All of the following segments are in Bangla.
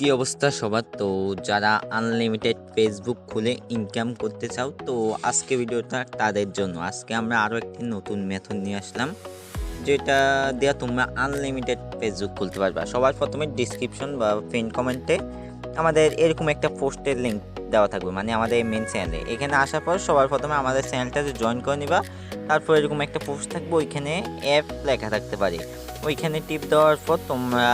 কি অবস্থা সবার? তো যারা আনলিমিটেড ফেসবুক খুলে ইনকাম করতে চাও, তো আজকে ভিডিওটা তাদের জন্য। আজকে আমরা আরও একটি নতুন মেথড নিয়ে আসলাম, যেটা দেওয়া তোমরা আনলিমিটেড ফেসবুক খুলতে পারবা। সবার প্রথমে ডিসক্রিপশন বা পিন কমেন্টে আমাদের এরকম একটা পোস্টের লিঙ্ক দেওয়া থাকবে, মানে আমাদের মেন চ্যানেলে। এখানে আসার পর সবার প্রথমে আমাদের চ্যানেলটাতে জয়েন করে নিবা। তারপর এরকম একটা পোস্ট থাকবে, ওইখানে অ্যাপ লেখা থাকতে পারে। ওইখানে টিপ দেওয়ার পর তোমরা,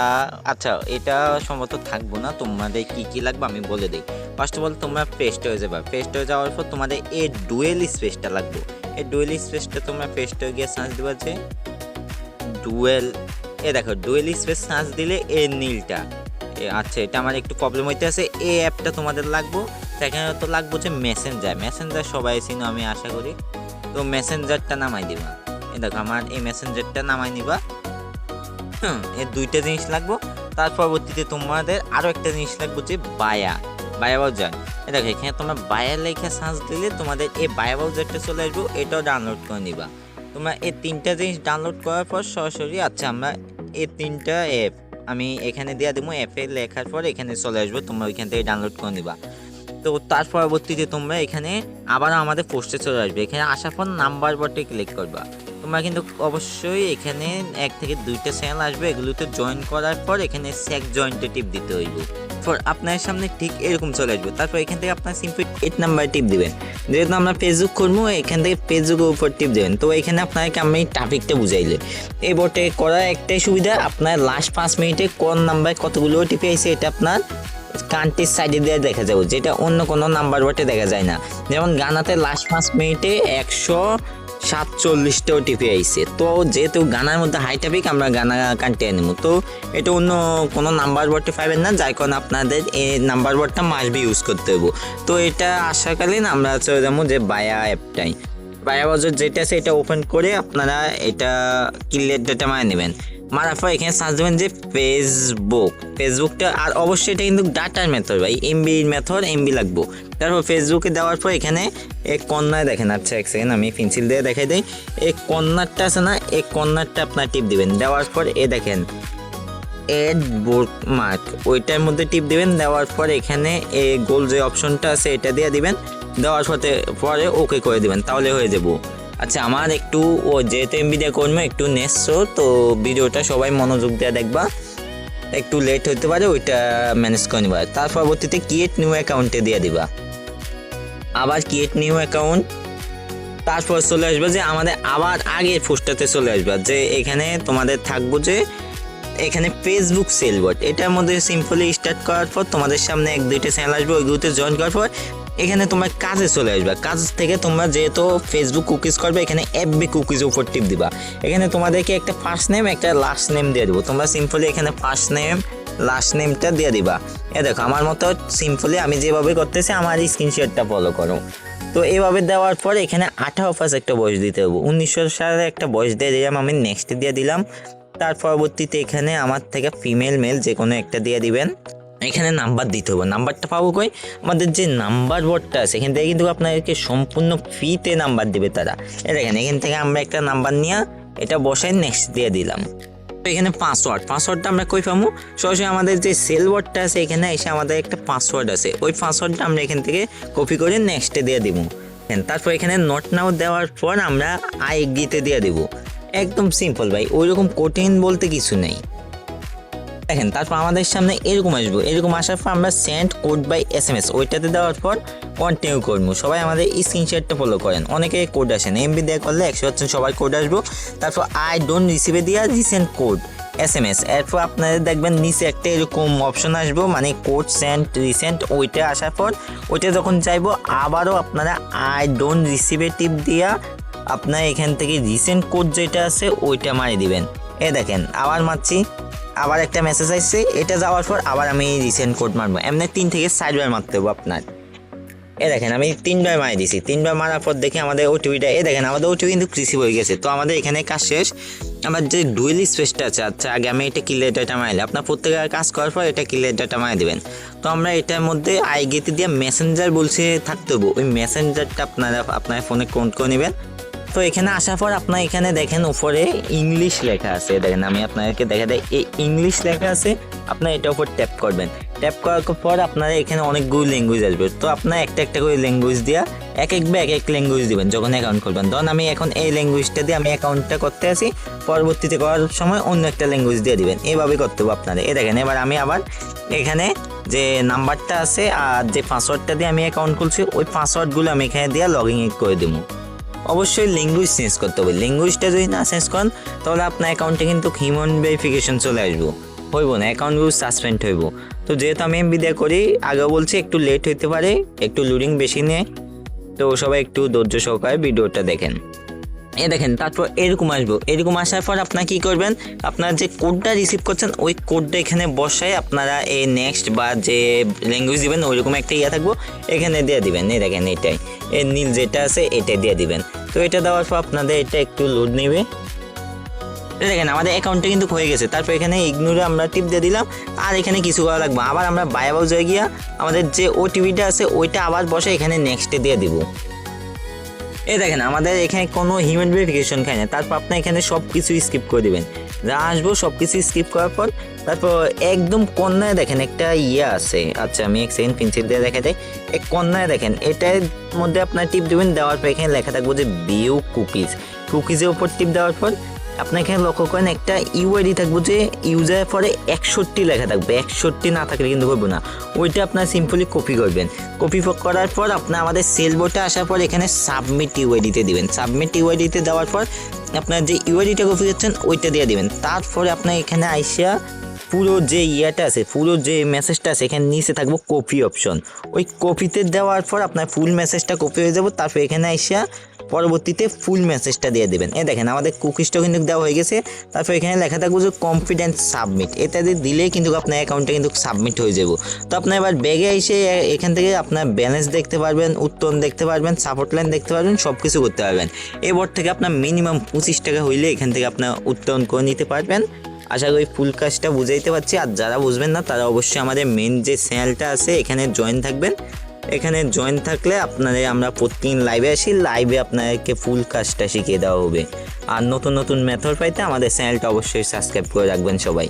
আচ্ছা এটা সম্ভবত থাকবো না, তোমাদের কি কি লাগবে আমি বলে দিই। ফার্স্ট অফ অল তোমরা পেস্ট হয়ে যাবে। পেস্ট হয়ে যাওয়ার পর তোমাদের এই ডুয়েল স্পেসটা লাগবে। এই ডুয়েল স্পেসটা তোমরা পেস্ট হয়ে গিয়ে সার্চ দেবা যে ডুয়েল। দেখো ডুয়েল স্পেস সার্চ দিলে এই নীলটা, আচ্ছা এটা আমার একটু প্রবলেম হইতে আছে। এই অ্যাপটা তোমাদের লাগবো। সেখানে তো লাগবো যে মেসেঞ্জার সবাই চিনো আমি আশা করি। তো মেসেঞ্জারটা নামাই দিবা। দেখো আমার এই মেসেঞ্জারটা নামাই নিবা। এই দুইটা জিনিস লাগবো। তার পরবর্তীতে তোমাদের আরও একটা জিনিস লাগবে যে বায়া ব্রাউজার। দেখো এখানে তোমরা বায়া লেখা সার্চ দিলে তোমাদের এই বায়া ব্রাউজারটা চলে আসবো। এটাও ডাউনলোড করে নিবা। তোমরা এই তিনটা জিনিস ডাউনলোড করার পর সরাসরি, আচ্ছা আমরা এই তিনটা অ্যাপ আমি এখানে দিয়ে দেবো। অ্যাপে লেখার পর এখানে চলে আসবো, তোমরা ওইখান থেকে ডাউনলোড করে নিবা। তো তার পরবর্তীতে তোমরা এখানে আবারও আমাদের পোস্টে চলে আসবে। এখানে আসার পর নাম্বার বটে ক্লিক করবা। তোমরা কিন্তু অবশ্যই এখানে 1 থেকে 2টা চ্যানেল আসবে, এগুলোতে জয়েন করার পর এখানে সেক জয়েন্টে টিপ দিতে হইব। ফর আপনার সামনে ঠিক এরকম চলে আসবে। তারপর এখান থেকে আপনার সিম্পল 8 নাম্বার টিপ দিবেন। যেহেতু আমরা ফেসবুক করবো, এখান থেকে ফেসবুকের উপর টিপ দেবেন। তো এখানে আপনাকে আমি টপিকটা বুঝাইলে এই বটে করার একটাই সুবিধা, আপনার লাস্ট 5 মিনিটে কোন নাম্বার কতগুলো টিপে আছে এটা আপনার কান্ট্রির সাইডে দিয়ে দেখা যাবে, যেটা অন্য কোনো নাম্বার বটে দেখা যায় না। যেমন গানাতে লাস্ট 5 মিনিটে 147টা ওটিপি আইছে। তো যেহেতু গানার মধ্যে হাই টপিক, আমরা গানা কান্ট্রি নেব। তো এটা অন্য কোনো নাম্বার বটে পাবেন না, যার কারণে আপনাদের এই নাম্বার বটটা মাস্ট বি ইউজ করতে হবে। তো এটা আসাকালীন আমরা চলে যাবো যে বায়া অ্যাপটাই। বায়া ব্রাউজার যেটা আছে এটা ওপেন করে আপনারা এটা ক্লিয়ার ডেটা মানে নেবেন। মারার পর এখানে সার্চ দেবেন যে ফেসবুকটা। আর অবশ্যই এটা কিন্তু ডাটার মেথড ভাই, এমবির মেথড, এমবি লাগবো। তারপর ফেসবুকে দেওয়ার পর এখানে এক কর্নার দেখেন, আচ্ছা এক সেকেন্ড আমি পেন্সিল দিয়ে দেখাই দিই। এই কর্নারটা আছে না, এই কর্নারটা আপনার টিপ দিবেন। দেওয়ার পর দেখেন এড বুকমার্ক, ওইটার মধ্যে টিপ দিবেন। দেওয়ার পর এখানে এই গোল যে অপশনটা আছে এটা দিয়ে দিবেন। দেওয়ার পরে ওকে করে দিবেন, তাহলে হয়ে যাবো। আচ্ছা আমার একটু যেহেতু এমবি দিয়ে করবো একটু নেসো, তো ভিডিওটা সবাই মনোযোগ দিয়ে দেখবা। একটু লেট হতে পারে, ওইটা ম্যানেজ করে নিবা। তার পরবর্তীতে ক্রিয়েট নিউ অ্যাকাউন্টে দিয়ে দিবা। আবার ক্রিয়েট নিউ অ্যাকাউন্ট, তারপর চলে আসবে যে আমাদের আবার আগের পোস্টটাতে চলে আসবে, যে এখানে তোমাদের থাকবো যে এখানে ফেসবুক সেল বট। এটার মধ্যে সিম্পলি স্টার্ট করার পর তোমাদের সামনে 1-2টা চ্যানেল আসবে, ওইগুলোতে জয়েন করার পর এখানে তোমরা কাজে চলে আসবে। কাজ থেকে তোমরা যেহেতু ফেসবুক কুকিজ করবে, এখানে এফবি কুকিজ উপর টিপ দিবা। এখানে তোমাদেরকে একটা ফার্স্ট নেম একটা লাস্ট নেম দিয়ে দেবো। তোমরা সিম্পলি এখানে ফার্স্ট নেম লাস্ট নেমটা দিয়ে দিবা। দেখো আমার মতো সিম্পলি আমি যেভাবে করতেছি আমার এই স্ক্রিনশটটা ফলো করো। তো এইভাবে দেওয়ার পর এখানে 18+ একটা বয়স দিতে হবে। 1900 সালে একটা বয়স দিয়ে দিলাম, আমি নেক্সট দিয়ে দিলাম। তার পরবর্তীতে এখানে আমার থেকে ফিমেল মেল যে কোনো একটা দিয়ে দিবেন। এখানে নাম্বার দিতে হবে। নাম্বারটা পাবো কই? আমাদের যে নাম্বার বোর্ডটা আছে এখান থেকে কিন্তু আপনাদেরকে সম্পূর্ণ ফ্রিতে নাম্বার দেবে তারা। দেখেন এখান থেকে আমরা একটা নাম্বার নিয়ে এটা বসাই নেক্সট দিয়ে দিলাম। তো এখানে পাসওয়ার্ডটা আমরা কই পাবো? সরাসরি আমাদের যে সেল বোর্ডটা আছে এখানে এসে আমাদের একটা পাসওয়ার্ড আছে, ওই পাসওয়ার্ডটা আমরা এখান থেকে কপি করে নেক্সটে দিয়ে দিব। তারপর এখানে নট নাও দেওয়ার পর আমরা আই এগ্রিতে দিয়ে দেবো। একদম সিম্পল ভাই, ওইরকম কঠিন বলতে কিছু নেই। দেখেন তারপর আমাদের সামনে এরকম আসবো। এরকম আসার পর আমরা সেন্ড কোড বাই SMS ওইটাতে দেওয়ার পর কন্টিনিউ করবো। সবাই আমাদের এই স্ক্রিনশটটা ফলো করেন। অনেকে কোড আসেন, এমবি দিয়ে করলে 100% সবাই কোড আসবো। তারপর আই ডোন্ট রিসিভে দিয়া রিসেন্ট কোড SMS। এরপর আপনাদের দেখবেন নিচে একটা এরকম অপশন আসবো, মানে কোড সেন্ড রিসেন্ট। ওইটা আসার পর ওইটা যখন চাইবো আবারও আপনারা আই ডোন্ট রিসিভে টিপ দিয়া আপনার এখান থেকে রিসেন্ট কোড যেটা আছে ওইটা মারি দিবেন। দেখেন আবার মারছি, আবার একটা মেসেজ আসছে। এটা যাওয়ার পর আবার আমি রিসেন্ট কোড মারবো। এমনি 3 থেকে 4 বার মারতে হবে আপনার। দেখেন আমি 3 বার মারি দিছি। 3 বার মারার পর দেখি আমাদের ওটিপিটা, দেখেন আমাদের ওটিপি কিন্তু রিসিভ হয়ে গেছে। তো আমাদের এখানে কাজ শেষ। আমার যে ডুয়েল স্পেসটা আছে, আচ্ছা আগে আমি এটা ক্লিয়ার ডাটা মারলে আপনার প্রত্যেকের কাজ করার পর এটা ক্লিয়ার ডাটা মারি দেবেন। তো আমরা এটার মধ্যে আইগেতে দিয়ে মেসেঞ্জার বলছে থাকতে হবে, ওই মেসেঞ্জারটা আপনারা আপনার ফোনে কাউন্ট করে নেবেন। তো এখানে আসার পর আপনার এখানে দেখেন উপরে ইংলিশ লেখা আছে। দেখেন আমি আপনাদেরকে দেখা দেয় এই ইংলিশ লেখা আছে, আপনার এটার উপর ট্যাপ করবেন। ট্যাপ করার পর আপনারা এখানে অনেকগুলো ল্যাঙ্গুয়েজ আসবে, তো আপনারা একটা একটা করে ল্যাঙ্গুয়েজ দিয়া এক ল্যাঙ্গুয়েজ দিবেন যখন অ্যাকাউন্ট করবেন। ধরুন আমি এখন এই ল্যাঙ্গুয়েজটা দিয়ে আমি অ্যাকাউন্টটা করতে আসি, পরবর্তীতে করার সময় অন্য একটা ল্যাঙ্গুয়েজ দিয়ে দিবেন, এইভাবে করতে হবে আপনাদের। দেখেন এবার আমি আবার এখানে যে নাম্বারটা আছে আর যে পাসওয়ার্ডটা দিয়ে আমি অ্যাকাউন্ট খুলছি ওই পাসওয়ার্ডগুলো আমি এখানে দিয়ে লগ ইন করে দেবো। অবশ্যই ল্যাঙ্গুয়েজ চেঞ্জ করতে হবে, ল্যাঙ্গুয়েজটা যদি না চেঞ্জ করেন তাহলে আপনার অ্যাকাউন্টে কিন্তু হিউম্যান ভেরিফিকেশন চলে আসবো, হইব না, অ্যাকাউন্টগুলো সাসপেন্ড হইব। তো যেহেতু আমি এমবি করি, আগেও বলছি একটু লেট হইতে পারে, একটু লোডিং বেশি নেয়, তো সবাই একটু ধৈর্য সহকারে ভিডিওটা দেখেন। দেখেন তারপর এরকম আসবো, এরকম আসার পর আপনারা কী করবেন, আপনারা যে কোডটা রিসিভ করছেন ওই কোডটা এখানে বসায় আপনারা এই নেক্সট বা যে ল্যাঙ্গুয়েজ দিবেন ওইরকম একটা থাকবো এখানে দিয়ে দিবেন। দেখেন এটাই নীল যেটা আছে এটাই দিয়ে দিবেন। তো এটা দেওয়ার পর আপনাদের এটা একটু লোড নেবে। দেখেন আমাদের অ্যাকাউন্টে কিন্তু হয়ে গেছে। তারপর এখানে ইগনোরে আমরা টিপ দিয়ে দিলাম, আর এখানে কিছু করা লাগবে, আবার আমরা বায়াবল জয় গিয়া আমাদের যে ওটিপিটা আছে ওইটা আবার বসে এখানে নেক্সটে দিয়ে দিব। দেখেন আমাদের এখানে কোনো হিউম্যান ভেরিফিকেশন খায় না। তারপর আপনি এখানে সব কিছু স্কিপ করে দেবেন, যা আসবো সব কিছু স্কিপ করার পর তারপর একদম কর্নারে দেখেন একটা আছে, আচ্ছা আমি এক সেকেন্ড পেন্সিল দিয়ে দেখা দেয়, এক কর্নারে দেখেন এটার মধ্যে আপনার টিপ দেবেন, দেওয়ার পর এখানে লেখা থাকবো যে ভিউ কুকিজের উপর টিপ দেওয়ার পর আপনার এখানে লক্ষ্য করেন একটা ইউআইডি থাকবো যে ইউজার পরে 61 লেখা থাকবে, 61 না থাকলে কিন্তু করবো না, ওইটা আপনার সিম্পলি কপি করবেন। কপি করার পর আপনার আমাদের সেল বোর্ডে আসার পর এখানে সাবমিট ইউআইডিতে দিবেন, সাবমিট ইউআইডিতে দেওয়ার পর আপনার যে ইউআইডিটা কপি করছেন ওইটা দিয়ে দিবেন। তারপরে আপনার এখানে আইসা পুরো যে আছে, পুরো যে মেসেজটা আছে এখানে নিচে থাকবো কপি অপশন, ওই কপিতে দেওয়ার পর আপনার ফুল মেসেজটা কপি হয়ে যাবো। তারপর এখানে আইসা পরবর্তীতে ফুল মেসেজটা দিয়ে দেবেন। দেখেন আমাদের কুকিজটা কিন্তু দেওয়া হয়ে গেছে। তারপর এখানে লেখা থাকবো যে কনফিডেন্স সাবমিট, এটা দিয়ে দিলেই কিন্তু আপনার অ্যাকাউন্টটা কিন্তু সাবমিট হয়ে যাব। তো আপনার এবার ব্যাগে এসে এখান থেকে আপনার ব্যালেন্স দেখতে পারবেন, উত্তোলন দেখতে পারবেন, সাপোর্ট লাইন দেখতে পারবেন, সব কিছু করতে পারবেন। এবার থেকে আপনার মিনিমাম 25 টাকা হইলে এখান থেকে আপনার উত্তোলন করে নিতে পারবেন। আশা করি ফুল কাজটা বুঝাইতে পারছি। আর যারা বুঝবেন না তারা অবশ্যই আমাদের মেন যে চ্যানেলটা আছে এখানে জয়েন থাকবেন। এখানে জয়েন থাকলে আপনাদের আমরা প্রতিদিন লাইভে আসি, লাইভে আপনাদেরকে ফুল কাজটা শিখিয়ে দেওয়া হবে। আর নতুন নতুন মেথড পাইতে আমাদের চ্যানেলটা অবশ্যই সাবস্ক্রাইব করে রাখবেন সবাই।